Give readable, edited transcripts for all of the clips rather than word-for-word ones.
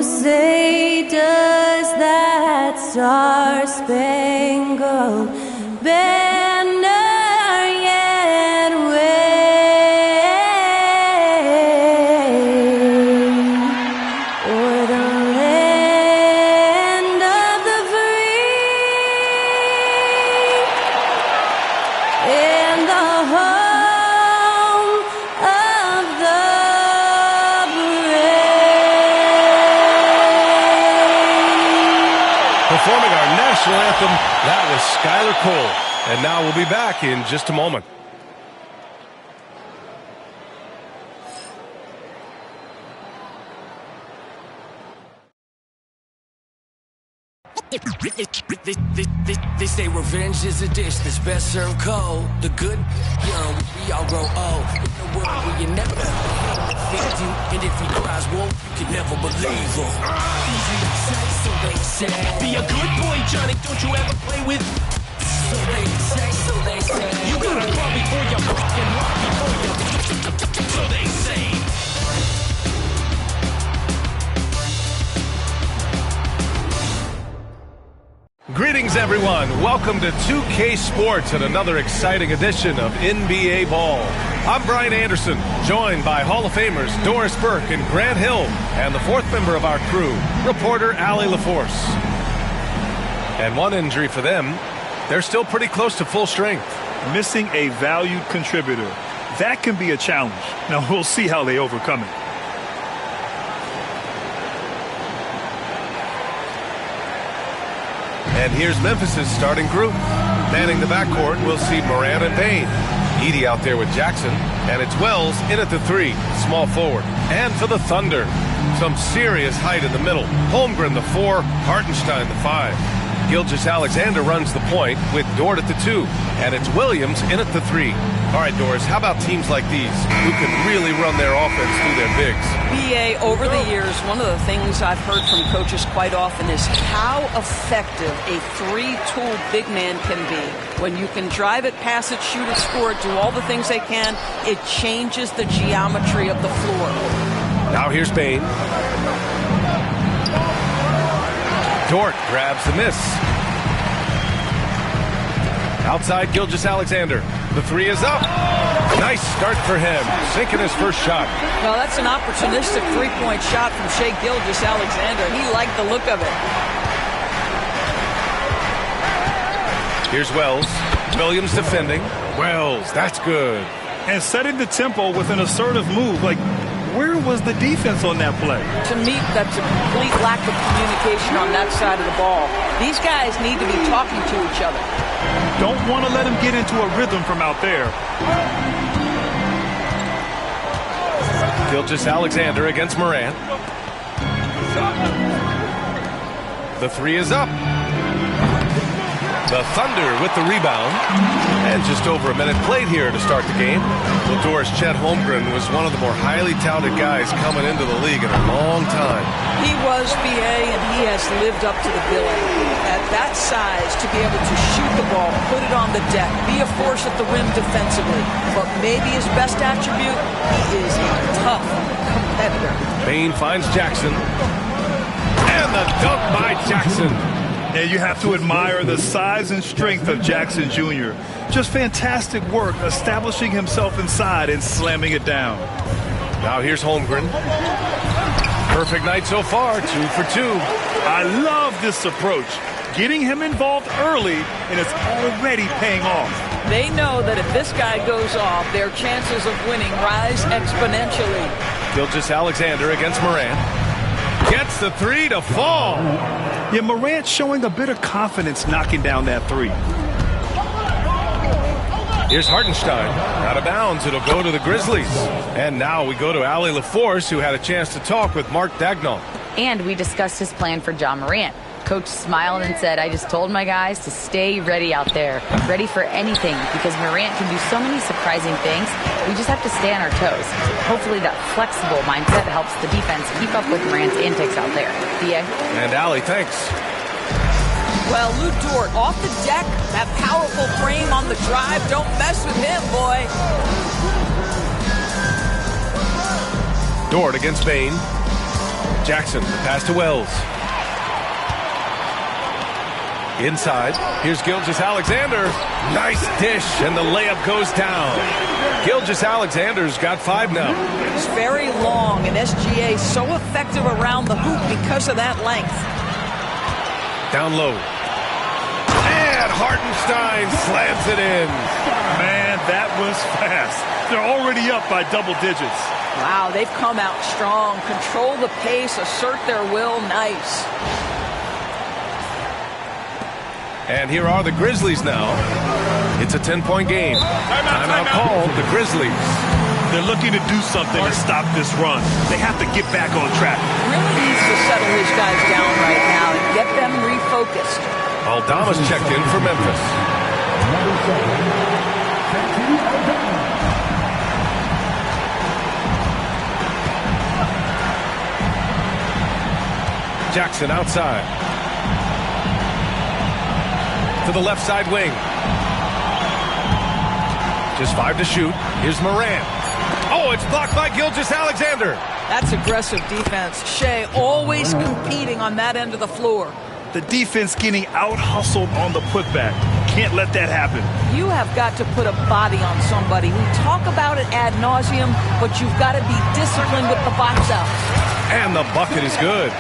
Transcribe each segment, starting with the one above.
say, does that star-spangled banner yet wave o'er the land of the free and the home of the brave? Performing our national anthem, that was Skylar Cole. And now we'll be back in just a moment. They say revenge is a dish that's best served cold. The good, young, we all grow old. In a world where you never feed you, and if he cries wolf, you can never believe him. Easy to say, so they say. Be a good boy, Johnny. Don't you ever play with? So they say, so they say. You gotta crawl before you walk and walk before you. So they say. Greetings, everyone. Welcome to 2K Sports and another exciting edition of NBA Ball. I'm Brian Anderson, joined by Hall of Famers Doris Burke and Grant Hill, and the fourth member of our crew, reporter Allie LaForce. And one injury for them, they're still pretty close to full strength. Missing a valued contributor. That can be a challenge. Now, we'll see how they overcome it. And here's Memphis' starting group. Manning the backcourt, we'll see Morant and Bane. Edey out there with Jackson. And it's Wells in at the 3, small forward. And for the Thunder, some serious height in the middle. Holmgren the 4, Hartenstein the 5. Gilgeous-Alexander runs the point with Dort at the 2. And it's Williams in at the 3. All right, Doris, how about teams like these who can really run their offense through their bigs? BA, over the years, one of the things I've heard from coaches quite often is how effective a three-tool big man can be. When you can drive it, pass it, shoot it, score it, do all the things they can, it changes the geometry of the floor. Now here's Bane. Dort grabs the miss. Outside Gilgeous-Alexander. The 3 is up. Nice start for him. Sinking his first shot. Well, that's an opportunistic three-point shot from Shai Gilgeous-Alexander. He liked the look of it. Here's Wells. Williams defending. Wells, that's good. And setting the tempo with an assertive move. Like, where was the defense on that play? To me, that's a complete lack of communication on that side of the ball. These guys need to be talking to each other. Don't want to let him get into a rhythm from out there. Gilgeous-Alexander against Morant. The 3 is up. The Thunder with the rebound. And just over a minute played here to start the game. Well, Doris, Chet Holmgren was one of the more highly touted guys coming into the league in a long time. He was, BA, and he has lived up to the billing. At that size, to be able to shoot the ball, put it on the deck, be a force at the rim defensively. But maybe his best attribute, he is a tough competitor. Bane finds Jackson. And the dunk by Jackson. And you have to admire the size and strength of Jackson Jr. Just fantastic work establishing himself inside and slamming it down. Now here's Holmgren. Perfect night so far, 2 for 2. I love this approach. Getting him involved early, and it's already paying off. They know that if this guy goes off, their chances of winning rise exponentially. Gilgeous-Alexander against Morant. Gets the 3 to fall. Yeah, Morant showing a bit of confidence knocking down that 3. Here's Hartenstein. Out of bounds, it'll go to the Grizzlies. And now we go to Allie LaForce, who had a chance to talk with Mark Daigneault. And we discussed his plan for Ja Morant. Coach smiled and said, I just told my guys to stay ready out there, ready for anything, because Morant can do so many surprising things. We just have to stay on our toes. Hopefully that flexible mindset helps the defense keep up with Morant's antics out there. BA? And Allie, thanks. Well, Lu Dort off the deck, that powerful frame on the drive. Don't mess with him, boy. Dort against Bane. Jackson, the pass to Wells. Inside, here's Gilgeous-Alexander. Nice dish, and the layup goes down. Gilgeous-Alexander's got 5 now. He's very long, and SGA so effective around the hoop because of that length. Down low. And Hartenstein slams it in. Man, that was fast. They're already up by double digits. Wow, they've come out strong. Control the pace, assert their will. Nice. And here are the Grizzlies now. It's a 10-point game. Timeout called the Grizzlies. They're looking to do something to stop this run. They have to get back on track. Really needs to settle his guys down right now and get them refocused. Aldama's checked in for Memphis. Jackson outside. To the left side wing. Just 5 to shoot. Here's Morant. Oh, it's blocked by Gilgeous-Alexander. That's aggressive defense. Shea always competing on that end of the floor. The defense getting out-hustled on the putback. Can't let that happen. You have got to put a body on somebody. We talk about it ad nauseum, but you've got to be disciplined with the box out. And the bucket is good.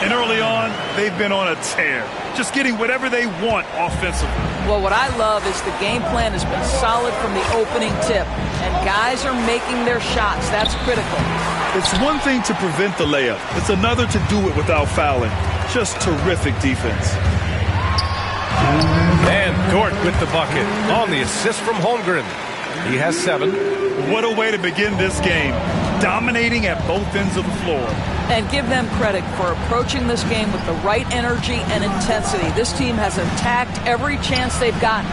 And early on, they've been on a tear. Just getting whatever they want offensively. Well, what I love is the game plan has been solid from the opening tip. And guys are making their shots. That's critical. It's one thing to prevent the layup. It's another to do it without fouling. Just terrific defense. And Dort with the bucket on the assist from Holmgren. He has 7. What a way to begin this game. Dominating at both ends of the floor. And give them credit for approaching this game with the right energy and intensity. This team has attacked every chance they've gotten.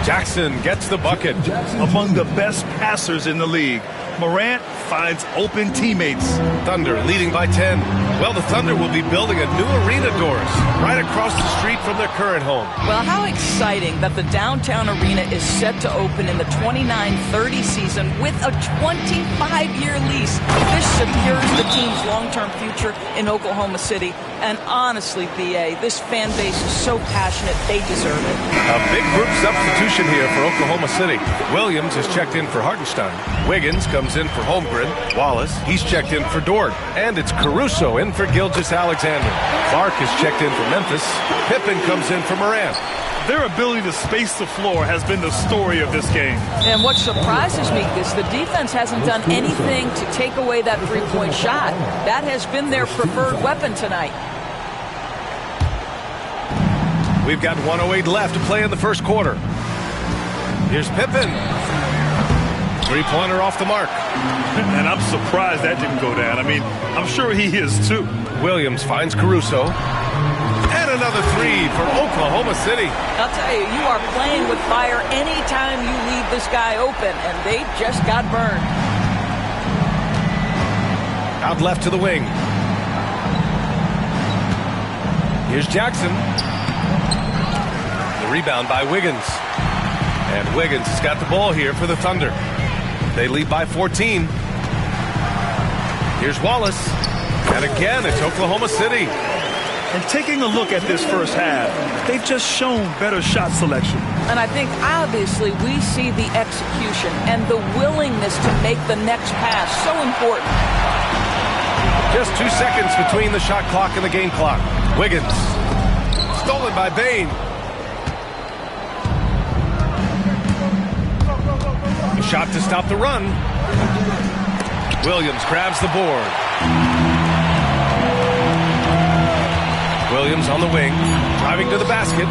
Jackson gets the bucket. Among the best passers in the league, Morant finds open teammates. Thunder leading by 10. Well, the Thunder will be building a new arena, Doris, right across the street from their current home. Well, how exciting that the downtown arena is set to open in the 29-30 season with a 25-year lease. This secures the team's long-term future in Oklahoma City. And honestly, B.A., this fan base is so passionate, they deserve it. A big group substitution here for Oklahoma City. Williams is checked in for Hartenstein. Wiggins comes in for Holmgren. Wallace, he's checked in for Dort. And it's Caruso in for Gilgeous-Alexander. Clark is checked in for Memphis. Pippen comes in for Morant. Their ability to space the floor has been the story of this game. And what surprises me is the defense hasn't done anything to take away that three-point shot. That has been their preferred weapon tonight. We've got 1:08 left to play in the first quarter. Here's Pippen. Three-pointer off the mark. And I'm surprised that didn't go down. I mean, I'm sure he is too. Williams finds Caruso. And another 3 for Oklahoma City. I'll tell you, you are playing with fire anytime you leave this guy open, and they just got burned. Out left to the wing. Here's Jackson. The rebound by Wiggins. And Wiggins has got the ball here for the Thunder. They lead by 14. Here's Wallace. And again, it's Oklahoma City. And taking a look at this first half, they've just shown better shot selection. And I think, obviously, we see the execution and the willingness to make the next pass so important. Just 2 seconds between the shot clock and the game clock. Wiggins. Stolen by Bane. A shot to stop the run. Williams grabs the board. Williams on the wing, driving to the basket.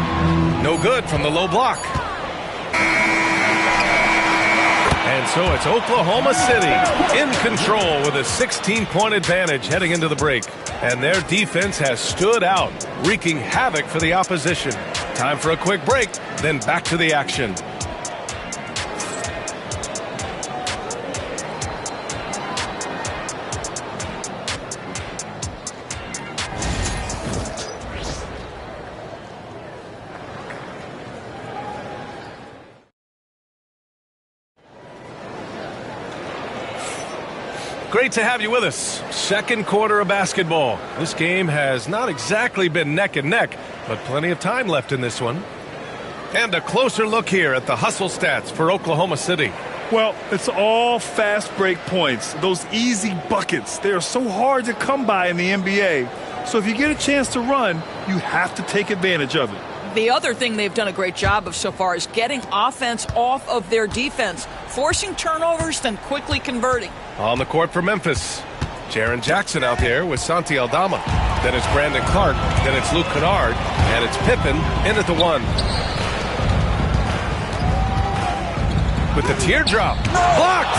No good from the low block. And so it's Oklahoma City in control with a 16-point advantage heading into the break. And their defense has stood out, wreaking havoc for the opposition. Time for a quick break, then back to the action. Great to have you with us. Second quarter of basketball. This game has not exactly been neck and neck, but plenty of time left in this one. And a closer look here at the hustle stats for Oklahoma City. Well, it's all fast break points. Those easy buckets. They are so hard to come by in the NBA. So if you get a chance to run, you have to take advantage of it. The other thing they've done a great job of so far is getting offense off of their defense, forcing turnovers, then quickly converting. On the court for Memphis, Jaren Jackson out there with Santi Aldama. Then it's Brandon Clark. Then it's Luke Kennard. And it's Pippen in at the 1. With the teardrop. Blocked!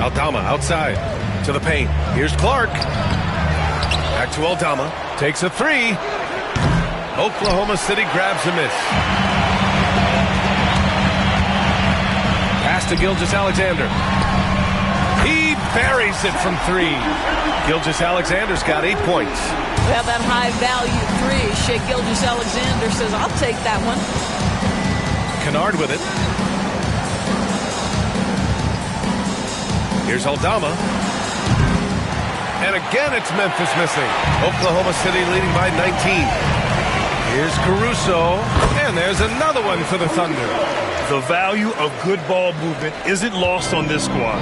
Aldama outside to the paint. Here's Clark. Back to Aldama. Takes a 3. Oklahoma City grabs a miss. Pass to Gilgeous-Alexander. He buries it from 3. Gilgeous-Alexander's got 8 points. We have that high-value 3. Shea Gilgeous-Alexander says, I'll take that one. Kennard with it. Here's Aldama. And again, it's Memphis missing. Oklahoma City leading by 19. Here's Caruso. And there's another one for the Thunder. The value of good ball movement isn't lost on this squad.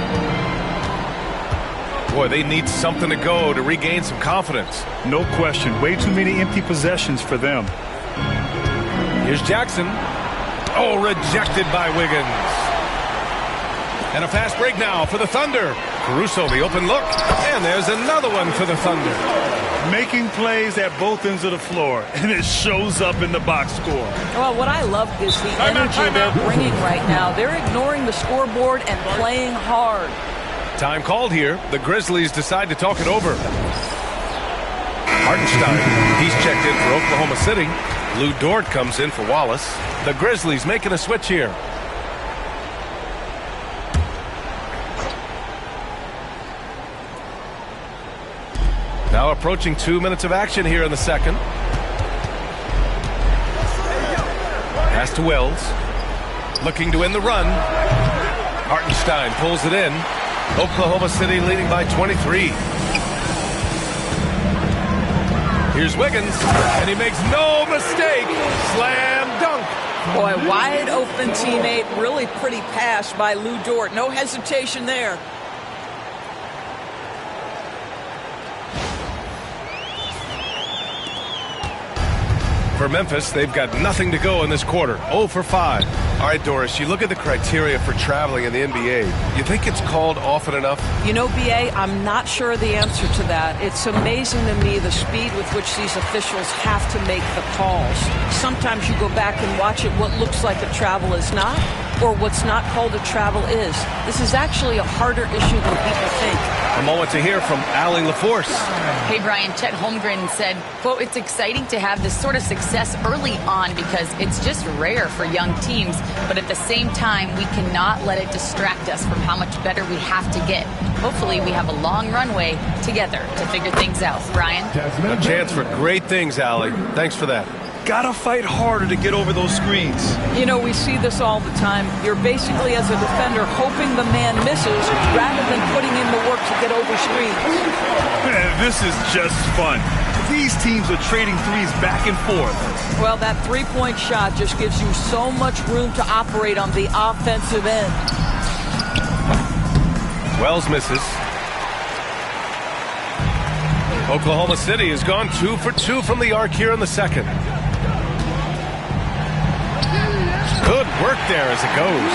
Boy, they need something to go to regain some confidence. No question. Way too many empty possessions for them. Here's Jackson. Oh, rejected by Wiggins. And a fast break now for the Thunder. Caruso, the open look. And there's another one for the Thunder. Making plays at both ends of the floor, and it shows up in the box score. Well, what I love is the energy they're bringing right now. They're ignoring the scoreboard and playing hard. Time called here. The Grizzlies decide to talk it over. Hartenstein, he's checked in for Oklahoma City. Lou Dort comes in for Wallace. The Grizzlies making a switch here. Now approaching 2 minutes of action here in the second. Pass to Wells. Looking to win the run. Hartenstein pulls it in. Oklahoma City leading by 23. Here's Wiggins, and he makes no mistake. Slam dunk. Boy, wide open teammate. Really pretty pass by Lou Dort. No hesitation there. For Memphis, they've got nothing to go in this quarter. 0 for 5. All right, Doris, you look at the criteria for traveling in the NBA. You think it's called often enough? You know, B.A., I'm not sure the answer to that. It's amazing to me the speed with which these officials have to make the calls. Sometimes you go back and watch it, what looks like a travel is not, or what's not called a travel is. This is actually a harder issue than people think. A moment to hear from Allie LaForce. Hey, Brian, Chet Holmgren said, quote, it's exciting to have this sort of success early on because it's just rare for young teams. But at the same time, we cannot let it distract us from how much better we have to get. Hopefully, we have a long runway together to figure things out. Brian? A chance for great things, Allie. Thanks for that. Gotta fight harder to get over those screens. You know, we see this all the time. You're basically, as a defender, hoping the man misses rather than putting in the work to get over screens. Man, this is just fun. These teams are trading threes back and forth. Well, that three-point shot just gives you so much room to operate on the offensive end. Wells misses. Oklahoma City has gone 2 for 2 from the arc here in the second. Good work there as it goes.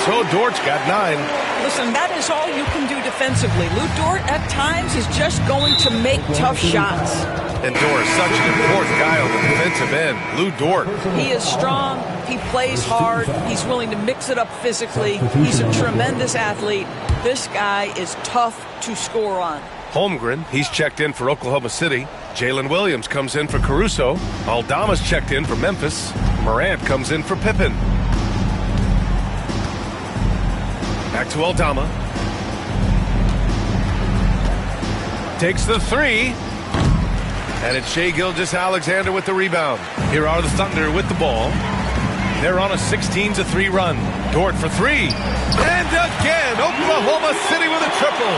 So Dort's got 9. Listen, that is all you can do defensively. Lou Dort, at times, is just going to make tough shots. And Dort is such an important guy on the defensive end. Lou Dort. He is strong. He plays hard. He's willing to mix it up physically. He's a tremendous athlete. This guy is tough to score on. Holmgren, he's checked in for Oklahoma City. Jalen Williams comes in for Caruso. Aldama's checked in for Memphis. Morant comes in for Pippen. Back to Aldama. Takes the 3. And it's Shea Gilgeous-Alexander with the rebound. Here are the Thunder with the ball. They're on a 16-3 run. Dort for 3. And again. Oklahoma City with a triple.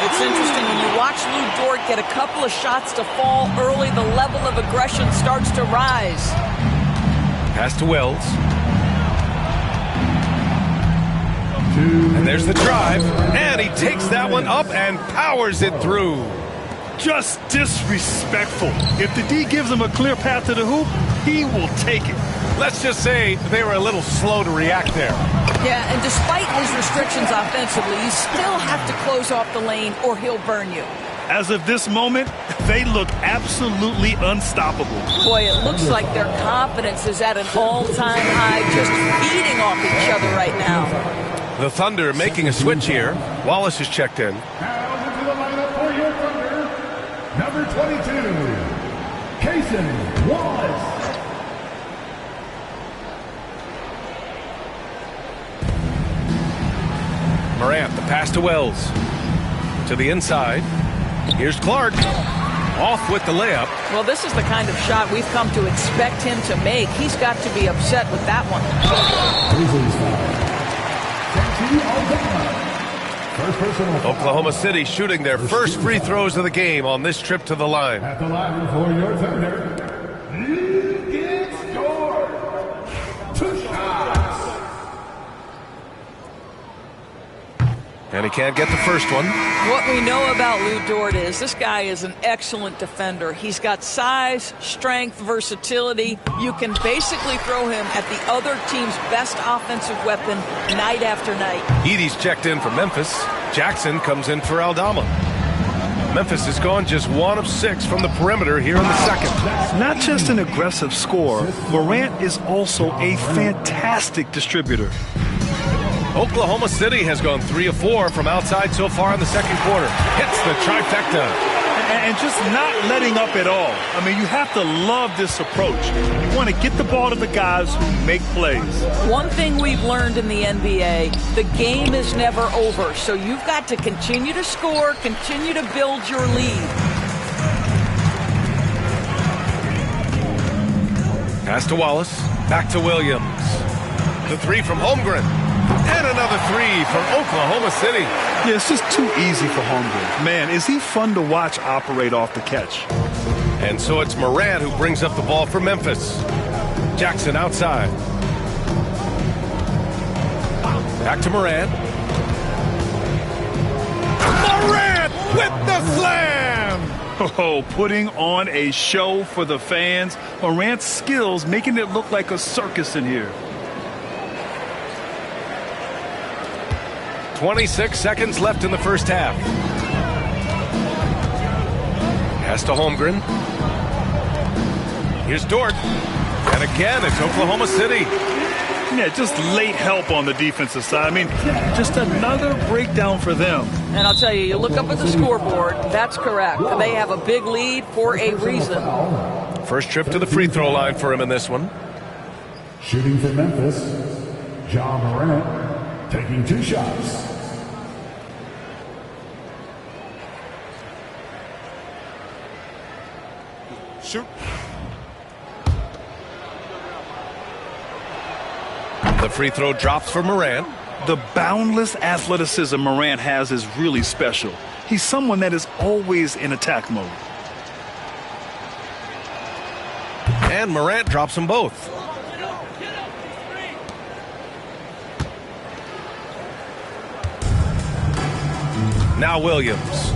It's interesting when you watch Lou Dort get a couple of shots to fall early, the level of aggression starts to rise. Pass to Wells. And there's the drive. And he takes that one up and powers it through. Just disrespectful. If the D gives him a clear path to the hoop, he will take it. Let's just say they were a little slow to react there. Yeah, and despite his restrictions offensively, you still have to close off the lane or he'll burn you. As of this moment, they look absolutely unstoppable. Boy, it looks like their confidence is at an all-time high, just feeding off each other right now. The Thunder making a switch here. Wallace is checked in. Now into the lineup for your Thunder, number 22, Cason Wallace. Morant, the pass to Wells. To the inside. Here's Clark. Off with the layup. Well, this is the kind of shot we've come to expect him to make. He's got to be upset with that one. Oklahoma City shooting their first free throws of the game on this trip to the line. At the line for your Thunder, Lucas Dort. 2 shots. And he can't get the first one. What we know about Lou Dort is this guy is an excellent defender. He's got size, strength, versatility. You can basically throw him at the other team's best offensive weapon night after night. Edey's checked in for Memphis. Jackson comes in for Aldama. Memphis has gone just 1 of 6 from the perimeter here in the second. Not just an aggressive scorer, Morant is also a fantastic distributor. Oklahoma City has gone 3 of 4 from outside so far in the second quarter. Hits the trifecta. And just not letting up at all. I mean, you have to love this approach. You want to get the ball to the guys who make plays. One thing we've learned in the NBA, the game is never over. So you've got to continue to score, continue to build your lead. Pass to Wallace. Back to Williams. The 3 from Holmgren. And another 3 from Oklahoma City. Yeah, it's just too easy for Holmgren. Man, is he fun to watch operate off the catch. And so it's Morant who brings up the ball for Memphis. Jackson outside. Back to Morant. Morant with the slam! Oh, putting on a show for the fans. Morant's skills making it look like a circus in here. 26 seconds left in the first half. Pass to Holmgren. Here's Dort. And again, it's Oklahoma City. Yeah, just late help on the defensive side. I mean, just another breakdown for them. And I'll tell you, you look up at the scoreboard, that's correct. They have a big lead for a reason. First trip to the free throw line for him in this one. Shooting for Memphis, Ja Morant, taking 2 shots. Shoot. The free throw drops for Morant. The boundless athleticism Morant has is really special. He's someone that is always in attack mode. And Morant drops them both. Now Williams.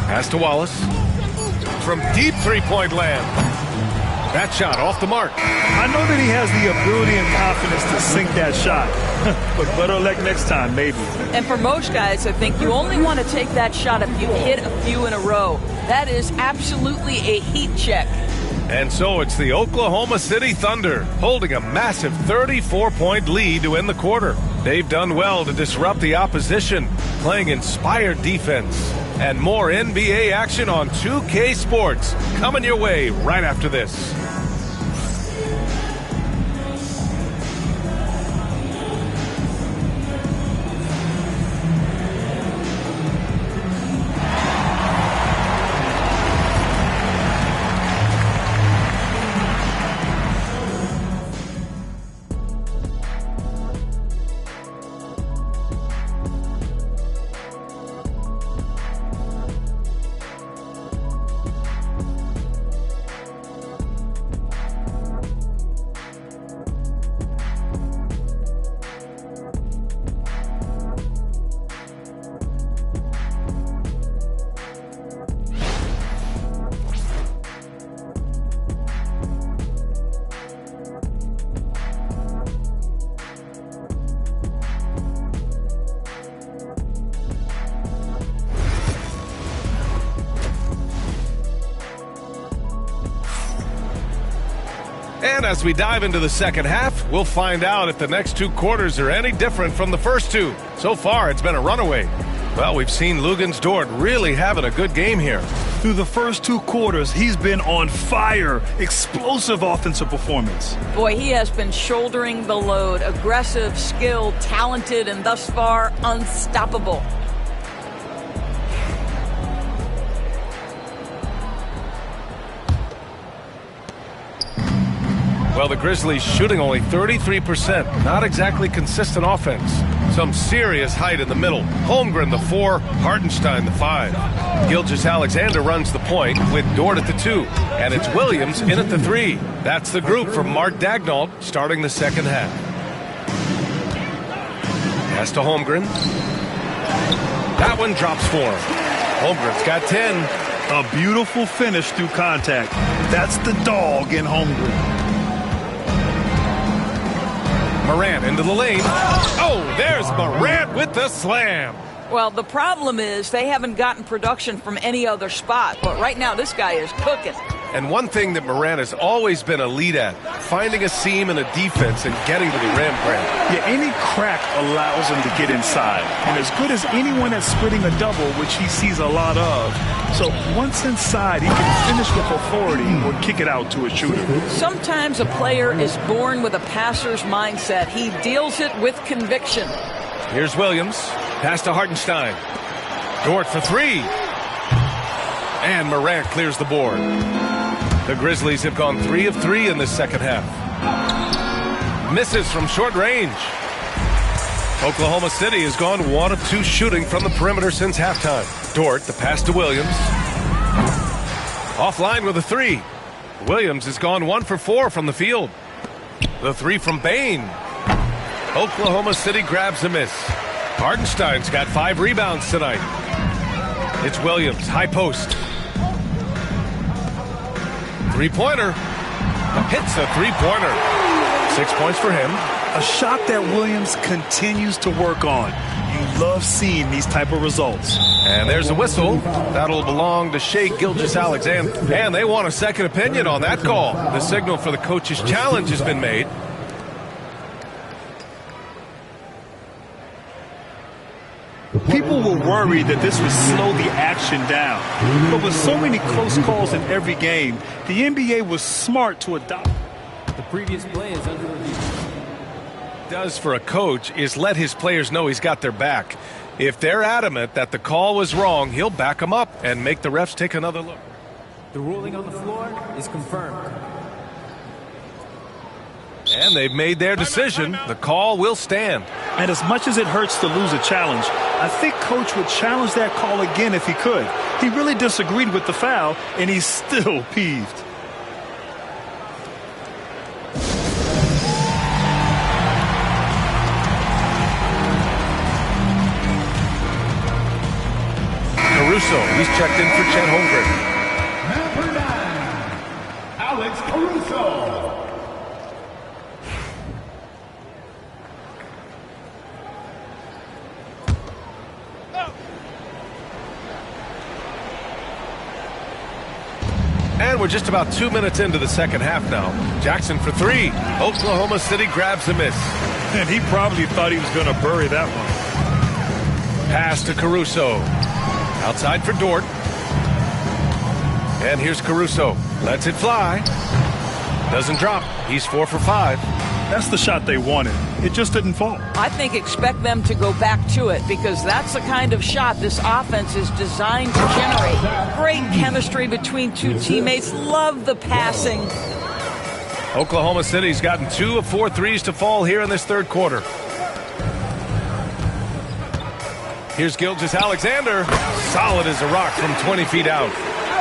Pass to Wallace. From deep three-point land. That shot off the mark. I know that he has the ability and confidence to sink that shot. But better luck next time, maybe. And for most guys, I think you only want to take that shot if you hit a few in a row. That is absolutely a heat check. And so it's the Oklahoma City Thunder holding a massive 34-point lead to end the quarter. They've done well to disrupt the opposition, playing inspired defense. And more NBA action on 2K Sports coming your way right after this. And as we dive into the second half, we'll find out if the next 2 quarters are any different from the first 2. So far, it's been a runaway. Well, we've seen Luguentz Dort really having a good game here. Through the first 2 quarters, he's been on fire. Explosive offensive performance. Boy, he has been shouldering the load. Aggressive, skilled, talented, and thus far, unstoppable. Well, the Grizzlies shooting only 33%. Not exactly consistent offense. Some serious height in the middle. Holmgren, the 4. Hartenstein, the 5. Gilgeous-Alexander runs the point with Dort at the 2. And it's Williams in at the 3. That's the group from Mark Daigneault starting the second half. Pass to Holmgren. That one drops for him. Holmgren's got 10. A beautiful finish through contact. That's the dog in Holmgren. Morant into the lane. Oh, there's Morant with the slam. Well, the problem is they haven't gotten production from any other spot. But right now, this guy is cooking. And one thing that Morant has always been elite at, finding a seam in a defense and getting to the rim, Grant. Yeah, any crack allows him to get inside. And as good as anyone at splitting a double, which he sees a lot of. So once inside, he can finish with authority or kick it out to a shooter. Sometimes a player is born with a passer's mindset. He deals it with conviction. Here's Williams. Pass to Hartenstein. Dort for 3. And Morant clears the board. The Grizzlies have gone 3 of 3 in this second half. Misses from short range. Oklahoma City has gone 1 of 2 shooting from the perimeter since halftime. Dort, the pass to Williams. Offline with a 3. Williams has gone 1 for 4 from the field. The 3 from Bane. Oklahoma City grabs a miss. Hartenstein's got 5 rebounds tonight. It's Williams, high post. 3-pointer. Hits a 3-pointer. 6 points for him. A shot that Williams continues to work on. You love seeing these type of results. And there's a whistle. That'll belong to Shai Gilgeous-Alexander. And they want a second opinion on that call. The signal for the coach's challenge has been made. People were worried that this would slow the action down. But with so many close calls in every game, the NBA was smart to adopt. The previous play is under review. Does for a coach is let his players know he's got their back. If they're adamant that the call was wrong, he'll back them up and make the refs take another look. The ruling on the floor is confirmed. And they've made their decision. The call will stand. And as much as it hurts to lose a challenge, I think Coach would challenge that call again if he could. He really disagreed with the foul, and he's still peeved. Caruso, he's checked in for Chet Holmgren. Number 9, Alex Caruso. And we're just about 2 minutes into the second half now. Jackson for 3. Oklahoma City grabs a miss. And he probably thought he was going to bury that one. Pass to Caruso. Outside for Dort. And here's Caruso. Lets it fly. Doesn't drop. He's 4 for 5. That's the shot they wanted. It just didn't fall. I think expect them to go back to it because that's the kind of shot this offense is designed to generate. Great chemistry between 2 teammates. Love the passing. Oklahoma City's gotten 2 of 4 threes to fall here in this third quarter. Here's Gilgeous-Alexander. Solid as a rock from 20 feet out.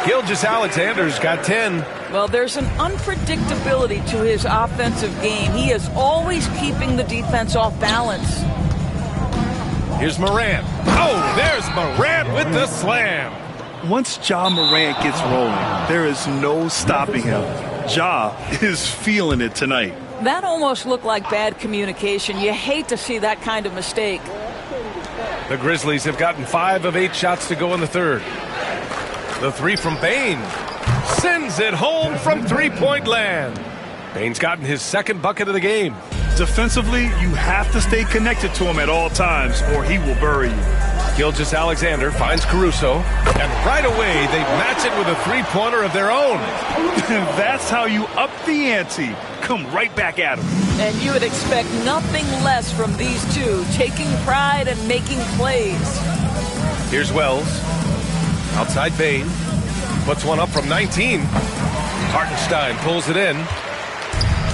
Gilgeous-Alexander's got 10. Well, there's an unpredictability to his offensive game. He is always keeping the defense off balance. Here's Morant. Oh, there's Morant with the slam. Once Ja Morant gets rolling, there is no stopping him. Ja is feeling it tonight. That almost looked like bad communication. You hate to see that kind of mistake. The Grizzlies have gotten 5 of 8 shots to go in the third. The 3 from Bane sends it home from three-point land. Bain's gotten his second bucket of the game. Defensively, you have to stay connected to him at all times or he will bury you. Gilgeous-Alexander finds Caruso, and right away they match it with a three-pointer of their own. That's how you up the ante. Come right back at him. And you would expect nothing less from these two, taking pride and making plays. Here's Wells. Outside Bain. Puts one up from 19. Hartenstein pulls it in.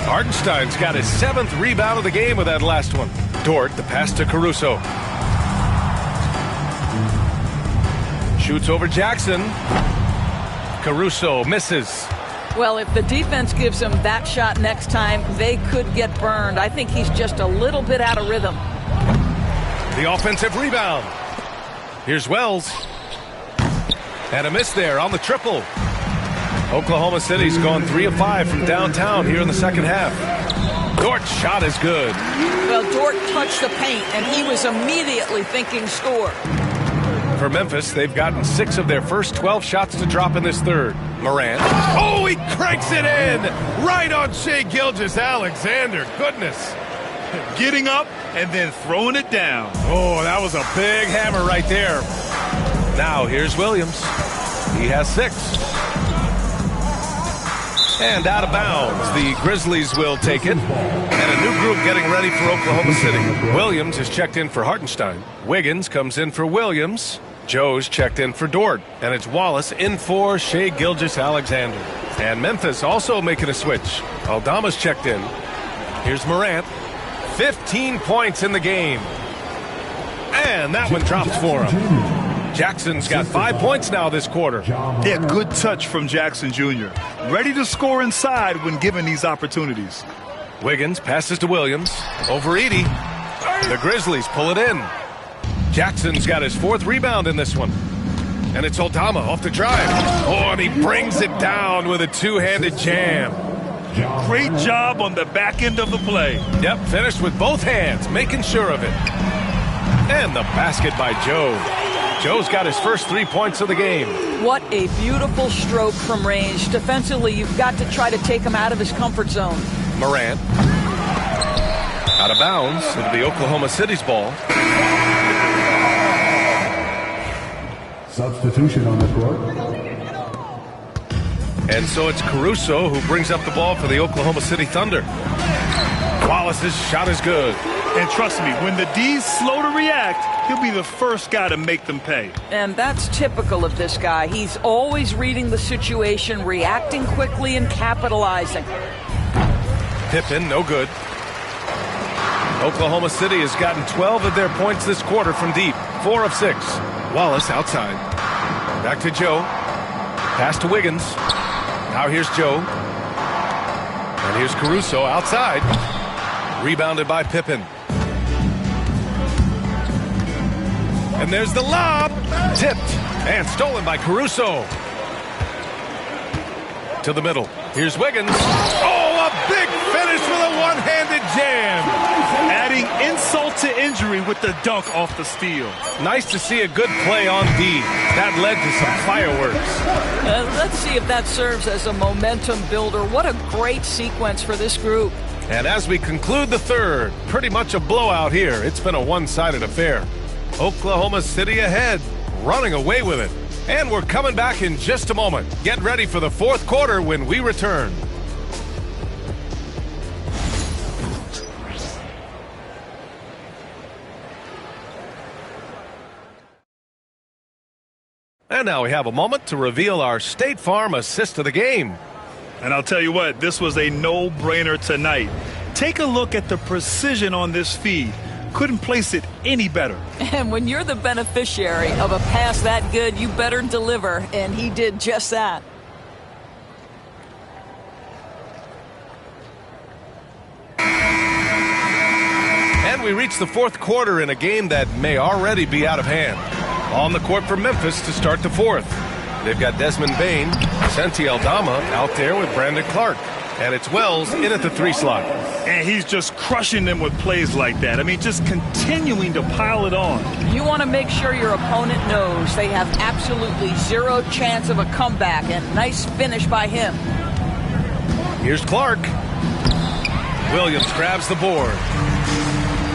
Hartenstein's got his 7th rebound of the game with that last one. Dort, the pass to Caruso. Shoots over Jackson. Caruso misses. Well, if the defense gives him that shot next time, they could get burned. I think he's just a little bit out of rhythm. The offensive rebound. Here's Wells. And a miss there on the triple. Oklahoma City's gone 3 of 5 from downtown here in the second half. Dort's shot is good. Well, Dort touched the paint, and he was immediately thinking score. For Memphis, they've gotten 6 of their first 12 shots to drop in this third. Morant. Oh, he cranks it in! Right on Shai Gilgeous-Alexander. Goodness. Getting up and then throwing it down. Oh, that was a big hammer right there. Now here's Williams. He has 6. And out of bounds. The Grizzlies will take it. And a new group getting ready for Oklahoma City. Williams is checked in for Hartenstein. Wiggins comes in for Williams. Joe's checked in for Dort. And it's Wallace in for Shai Gilgeous-Alexander. And Memphis also making a switch. Aldama's checked in. Here's Morant. 15 points in the game. And that one drops for him. Jackson's got 5 points now this quarter. Yeah, good touch from Jackson Jr. Ready to score inside when given these opportunities. Wiggins passes to Williams. Over Edey. The Grizzlies pull it in. Jackson's got his 4th rebound in this one. And it's Aldama off the drive. Oh, and he brings it down with a two-handed jam. Great job on the back end of the play. Yep, finished with both hands, making sure of it. And the basket by Joe. Joe's got his first 3 points of the game. What a beautiful stroke from range. Defensively, you've got to try to take him out of his comfort zone. Morant. Out of bounds. It'll be Oklahoma City's ball. Substitution on the court. And so it's Caruso who brings up the ball for the Oklahoma City Thunder. Wallace's shot is good. And trust me, when the D's slow to react, he'll be the first guy to make them pay. And that's typical of this guy. He's always reading the situation, reacting quickly, and capitalizing. Pippen, no good. Oklahoma City has gotten 12 of their points this quarter from deep. 4 of 6. Wallace outside. Back to Joe. Pass to Wiggins. Now here's Joe. And here's Caruso outside. Rebounded by Pippen. And there's the lob. Tipped and stolen by Caruso. To the middle. Here's Wiggins. Oh, a big finish with a one-handed jam. Adding insult to injury with the dunk off the steal. Nice to see a good play on D. That led to some fireworks. Let's see if that serves as a momentum builder. What a great sequence for this group. And as we conclude the third, pretty much a blowout here. It's been a one-sided affair. Oklahoma City ahead, running away with it. And we're coming back in just a moment. Get ready for the fourth quarter when we return. And now we have a moment to reveal our State Farm assist of the game. And I'll tell you what, this was a no-brainer tonight. Take a look at the precision on this feed. Couldn't place it any better. And when you're the beneficiary of a pass that good, you better deliver, and he did just that. And we reach the fourth quarter in a game that may already be out of hand. On the court for Memphis to start the fourth. They've got Desmond Bain, Santi Aldama out there with Brandon Clark. And it's Wells in at the 3 slot. And he's just crushing them with plays like that. I mean, just continuing to pile it on. You want to make sure your opponent knows they have absolutely zero chance of a comeback. And nice finish by him. Here's Clark. Williams grabs the board.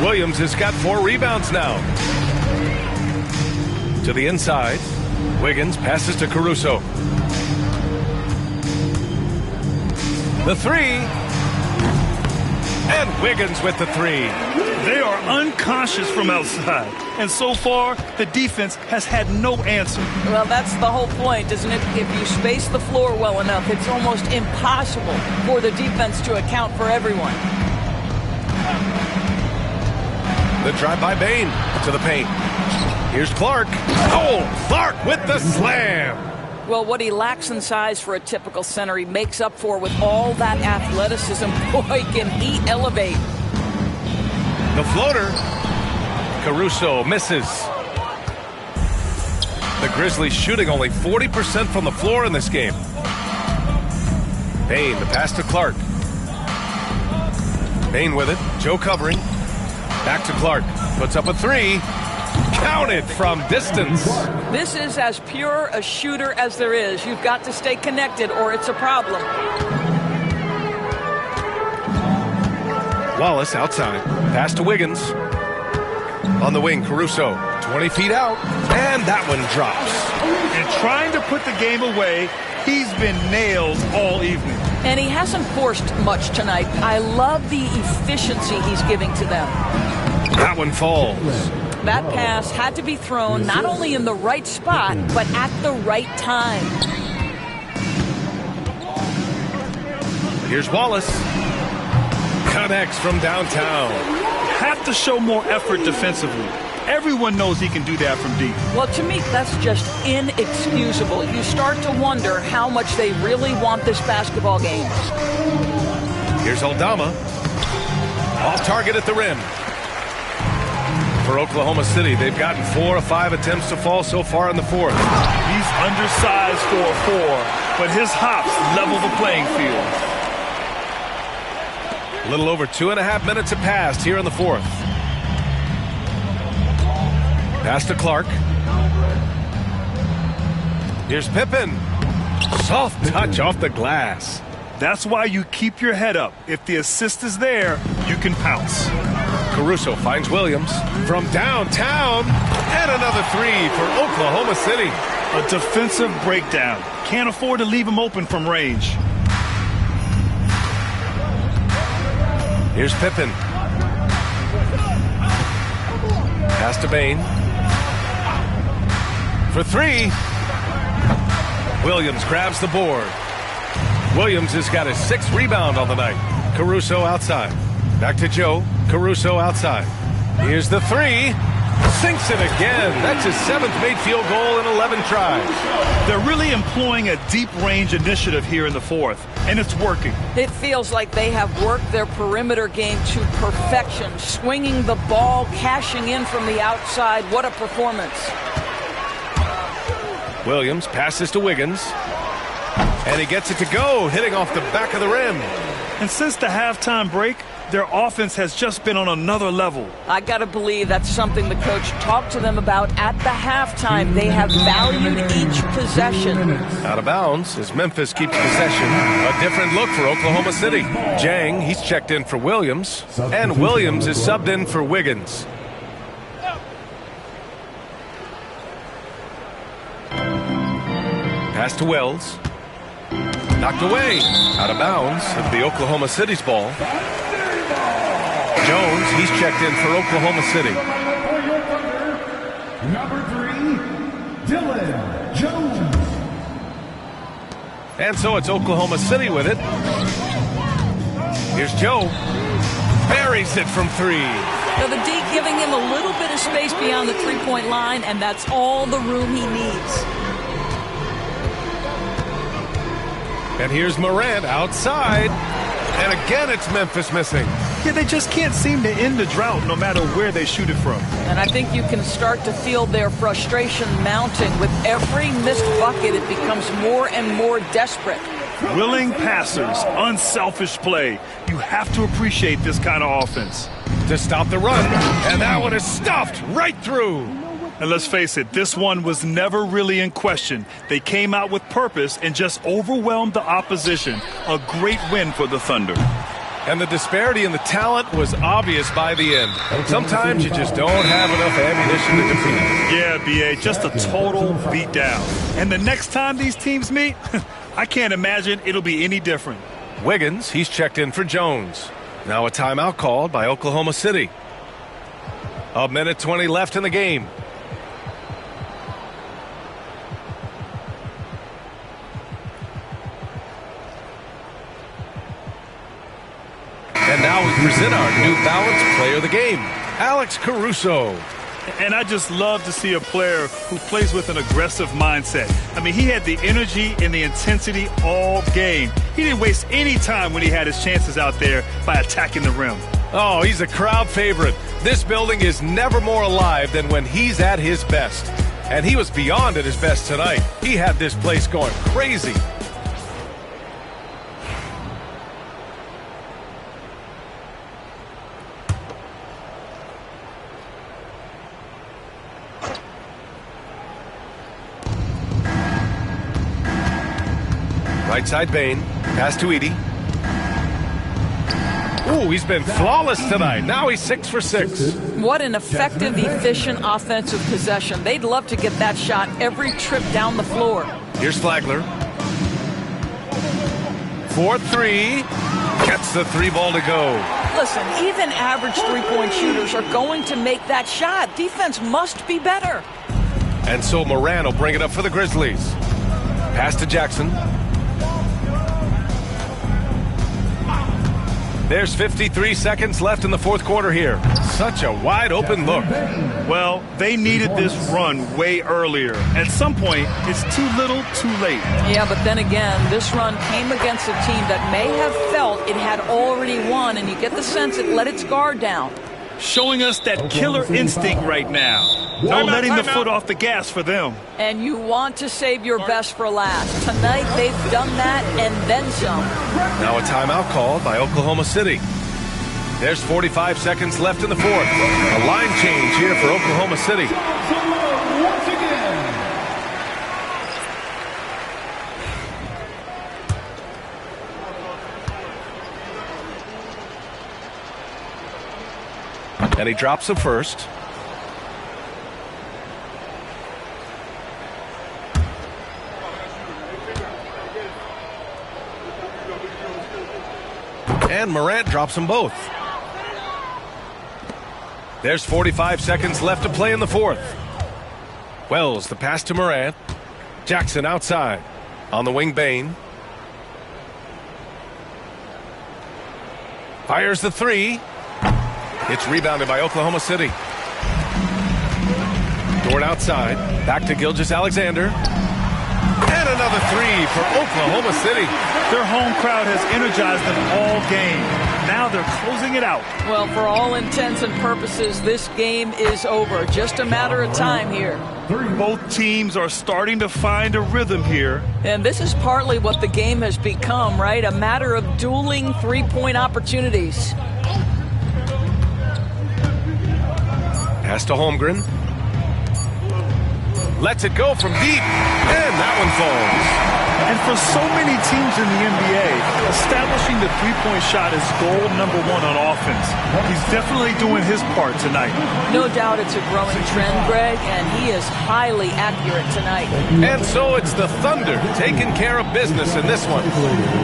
Williams has got 4 rebounds now. To the inside. Wiggins passes to Caruso. The 3. And Wiggins with the 3. They are unconscious from outside. And so far, the defense has had no answer. Well, that's the whole point, isn't it? If you space the floor well enough, it's almost impossible for the defense to account for everyone. The drive by Bane to the paint. Here's Clark. Oh, Clark with the slam. Well, what he lacks in size for a typical center, he makes up for with all that athleticism. Boy, can he elevate. The floater. Caruso misses. The Grizzlies shooting only 40% from the floor in this game. Bane, the pass to Clark. Bane with it. Joe covering. Back to Clark. Puts up a 3. Counted from distance. This is as pure a shooter as there is. You've got to stay connected or it's a problem. Wallace outside. Pass to Wiggins. On the wing, Caruso. 20 feet out. And that one drops. And trying to put the game away, he's been nailed all evening. And he hasn't forced much tonight. I love the efficiency he's giving to them. That one falls. That pass had to be thrown not only in the right spot, but at the right time. Here's Wallace. Connects from downtown. Have to show more effort defensively. Everyone knows he can do that from deep. Well, to me, that's just inexcusable. You start to wonder how much they really want this basketball game. Here's Aldama. Off target at the rim. For Oklahoma City, they've gotten 4 of 5 attempts to fall so far in the 4th. He's undersized for a 4, but his hops level the playing field. A little over 2.5 minutes have passed here in the 4th. Pass to Clark. Here's Pippen. Soft touch off the glass. That's why you keep your head up. If the assist is there, you can pounce. Caruso finds Williams from downtown. And another 3 for Oklahoma City. A defensive breakdown. Can't afford to leave him open from range. Here's Pippen. Pass to Bane. For 3. Williams grabs the board. Williams has got his 6th rebound on the night. Caruso outside. Back to Joe. Caruso outside. Here's the 3. Sinks it again. That's his 7th made field goal in 11 tries. They're really employing a deep range initiative here in the 4th, and it's working. It feels like they have worked their perimeter game to perfection, swinging the ball, cashing in from the outside. What a performance. Williams passes to Wiggins. And he gets it to go, hitting off the back of the rim. And since the halftime break, their offense has just been on another level. I got to believe that's something the coach talked to them about at the halftime. They have valued each possession. Out of bounds as Memphis keeps possession. A different look for Oklahoma City. Jang, he's checked in for Williams. And Williams is subbed in for Wiggins. Pass to Wells. Knocked away. Out of bounds. It'll be Oklahoma City's ball. Jones, he's checked in for Oklahoma City. Number 3, Dylan Jones. And so it's Oklahoma City with it. Here's Joe. Buries it from 3. So the D giving him a little bit of space beyond the three-point line, and that's all the room he needs. And here's Morant outside. And again, it's Memphis missing. Yeah, they just can't seem to end the drought no matter where they shoot it from. And I think you can start to feel their frustration mounting. With every missed bucket, it becomes more and more desperate. Willing passers, unselfish play. You have to appreciate this kind of offense. To stop the run. And that one is stuffed right through. And let's face it, this one was never really in question. They came out with purpose and just overwhelmed the opposition. A great win for the Thunder. And the disparity in the talent was obvious by the end. Sometimes you just don't have enough ammunition to defeat. Yeah, B.A., just a total beatdown. And the next time these teams meet, I can't imagine it'll be any different. Wiggins, he's checked in for Jones. Now a timeout called by Oklahoma City. 1:20 left in the game. And now we present our New Balance Player of the Game, Alex Caruso. And I just love to see a player who plays with an aggressive mindset. I mean, he had the energy and the intensity all game. He didn't waste any time when he had his chances out there by attacking the rim. Oh, he's a crowd favorite. This building is never more alive than when he's at his best. And he was beyond at his best tonight. He had this place going crazy. Right side Bane. Pass to Edey. Ooh, he's been flawless tonight. Now he's 6 for 6. What an effective, efficient offensive possession. They'd love to get that shot every trip down the floor. Here's Flagler. 4-3. Gets the 3-ball to go. Listen, even average three-point shooters are going to make that shot. Defense must be better. And so Moran will bring it up for the Grizzlies. Pass to Jackson. There's 53 seconds left in the fourth quarter here. Such a wide open look. Well, they needed this run way earlier. At some point, it's too little, too late. Yeah, but then again, this run came against a team that may have felt it had already won, and you get the sense it let its guard down. Showing us that killer instinct right now. No letting the foot off the gas for them. And you want to save your best for last. Tonight, they've done that and then some. Now a timeout called by Oklahoma City. There's 45 seconds left in the fourth. A line change here for Oklahoma City. Once again. And he drops the first. And Morant drops them both. There's 45 seconds left to play in the fourth. Wells, the pass to Morant. Jackson outside. On the wing, Bane. Fires the three. It's rebounded by Oklahoma City. Dort outside. Back to Gilgeous-Alexander. And another three for Oklahoma City. Their home crowd has energized them all game. Now they're closing it out. Well, for all intents and purposes, this game is over. Just a matter of time here. Both teams are starting to find a rhythm here. And this is partly what the game has become, right? A matter of dueling three-point opportunities. Pass to Holmgren. Lets it go from deep. And that one falls. And for so many teams in the NBA, establishing the three-point shot is goal number one on offense. He's definitely doing his part tonight. No doubt it's a growing trend, Greg, and he is highly accurate tonight. And so it's the Thunder taking care of business in this one.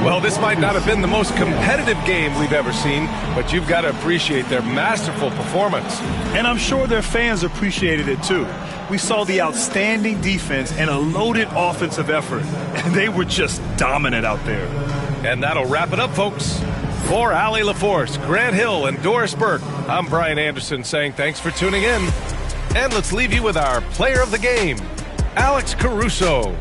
Well, this might not have been the most competitive game we've ever seen, but you've got to appreciate their masterful performance. And I'm sure their fans appreciated it too. We saw the outstanding defense and a loaded offensive effort, and they were just dominant out there. And that'll wrap it up, folks. For Allie LaForce, Grant Hill, and Doris Burke, I'm Brian Anderson saying thanks for tuning in. And let's leave you with our player of the game, Alex Caruso.